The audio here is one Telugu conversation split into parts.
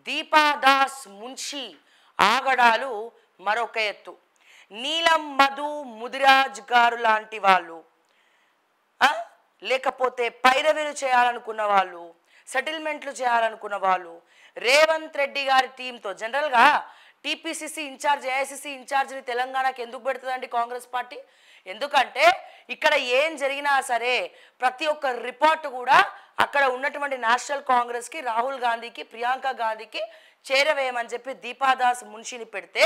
దీపాదాస్ మున్షి ఆగడాలు మరొక ఎత్తు. నీలం మధు ముదిరాజ్ గారు లాంటి వాళ్ళు, లేకపోతే పైరవీలు చేయాలనుకున్న వాళ్ళు, సెటిల్మెంట్లు చేయాలనుకున్న వాళ్ళు రేవంత్ రెడ్డి గారి టీంతో, జనరల్గా టీపీసీసీ ఇన్ఛార్జ్ ఏఐసీసీ ఇన్ఛార్జ్ని తెలంగాణకి ఎందుకు పెడుతుందండి కాంగ్రెస్ పార్టీ? ఎందుకంటే ఇక్కడ ఏం జరిగినా సరే ప్రతి ఒక్క రిపోర్ట్ కూడా అక్కడ ఉన్నటువంటి నేషనల్ కాంగ్రెస్కి, రాహుల్ గాంధీకి, ప్రియాంక గాంధీకి చేరవేయమని చెప్పి దీపాదాస్ మున్షిని పెడితే,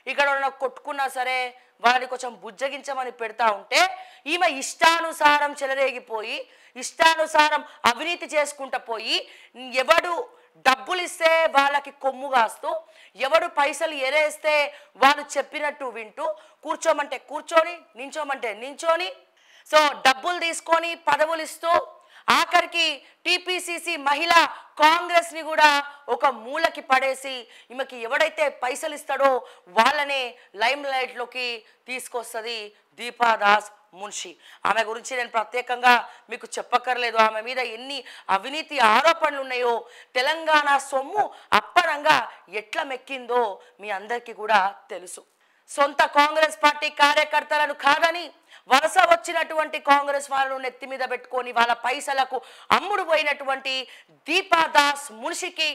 ఇక్కడ ఉన్న కొట్టుకున్నా సరే వాళ్ళని కొంచెం బుజ్జగించమని పెడతా ఉంటే ఈమె ఇష్టానుసారం చెలరేగిపోయి ఇష్టానుసారం అవినీతి చేసుకుంటూ పోయి, ఎవడు డబ్బులు ఇస్తే వాళ్ళకి కొమ్ము కాస్తూ, ఎవడు పైసలు ఎరేస్తే వాళ్ళు చెప్పినట్టు వింటూ, కూర్చోమంటే కూర్చొని, నించోమంటే నించోని, సో డబ్బులు తీసుకొని పదవులు ఇస్తూ ఆఖరికి టీపీసీసీ మహిళా కాంగ్రెస్ని కూడా ఒక మూలకి పడేసి ఈమెకి ఎవడైతే పైసలు ఇస్తాడో వాళ్ళనే లైమ్ లైట్లోకి తీసుకొస్తుంది దీపాదాస్ మున్షి. ఆమె గురించి నేను ప్రత్యేకంగా మీకు చెప్పక్కర్లేదు. ఆమె మీద ఎన్ని అవినీతి ఆరోపణలు ఉన్నాయో, తెలంగాణ సొమ్ము అప్పనంగా ఎట్లా మెక్కిందో మీ అందరికీ కూడా తెలుసు. సొంత కాంగ్రెస్ పార్టీ కార్యకర్తలను కాదని వలస వచ్చినటువంటి కాంగ్రెస్ వాళ్ళను నెత్తి మీద పెట్టుకొని వాళ్ళ పైసలకు అమ్ముడు పోయినటువంటి దీపాదాస్ మున్షికి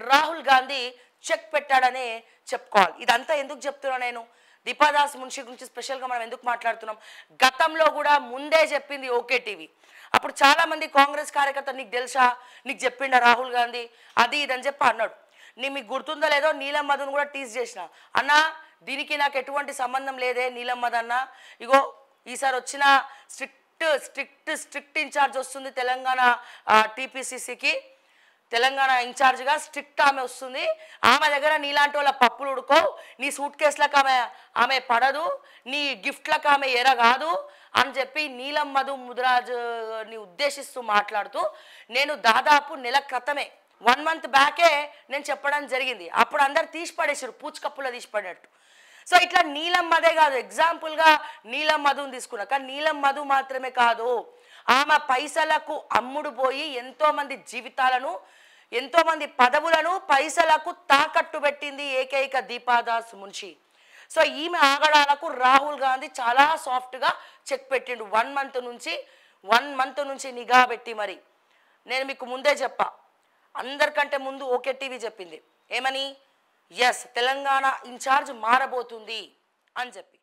రాహుల్ గాంధీ చెక్ పెట్టాడనే చెప్పుకోవాలి. ఇదంతా ఎందుకు చెప్తున్నా నేను? దీపాదాస్ మున్షి గురించి స్పెషల్గా మనం ఎందుకు మాట్లాడుతున్నాం? గతంలో కూడా ముందే చెప్పింది ఓకే టీవీ. అప్పుడు చాలామంది కాంగ్రెస్ కార్యకర్తలు నీకు తెలుసా, నీకు చెప్పిండా రాహుల్ గాంధీ అది ఇదని చెప్పి అన్నాడు. మీకు గుర్తుందో లేదో నీలం మధును కూడా టీజ్ చేసిన, అన్నా దీనికి నాకు ఎటువంటి సంబంధం లేదే నీలం మధు అన్న, ఇగో ఈసారి వచ్చిన స్ట్రిక్ట్ ఇన్ఛార్జ్ వస్తుంది తెలంగాణ టీపీసీసీకి, తెలంగాణ ఇన్ఛార్జ్గా స్ట్రిక్ట్ ఆమె వస్తుంది, ఆమె దగ్గర నీలాంటి వాళ్ళ పప్పులు ఉడుకో, నీ సూట్ కేసులకు ఆమె పడదు, నీ గిఫ్ట్లకు ఆమె ఎరగాదు అని చెప్పి నీలం మధు ముదిరాజ్ని ఉద్దేశిస్తూ మాట్లాడుతూ, నేను దాదాపు నెల క్రితమే 1 month బ్యాకే నేను చెప్పడం జరిగింది. అప్పుడు అందరు తీసి పడేసారు, పూచికప్పులో తీసి పడేట్టు. సో ఇట్లా నీలం మధే కాదు, ఎగ్జాంపుల్గా నీలం మధుని తీసుకున్నా. కానీ నీలం మధు మాత్రమే కాదు, ఆమె పైసలకు అమ్ముడు పోయి ఎంతోమంది జీవితాలను, ఎంతోమంది పదవులను పైసలకు తాకట్టు పెట్టింది ఏకైక దీపాదాస్ మున్షి. సో ఈమె ఆగడాలకు రాహుల్ గాంధీ చాలా సాఫ్ట్గా చెక్ పెట్టిండు. 1 month నుంచి నిఘా పెట్టి. మరి నేను మీకు ముందే చెప్పా, అందరికంటే ముందు ఓకే టీవీ చెప్పింది ఏమని, ఎస్ తెలంగాణ ఇన్ఛార్జ్ మారబోతుంది అని చెప్పి.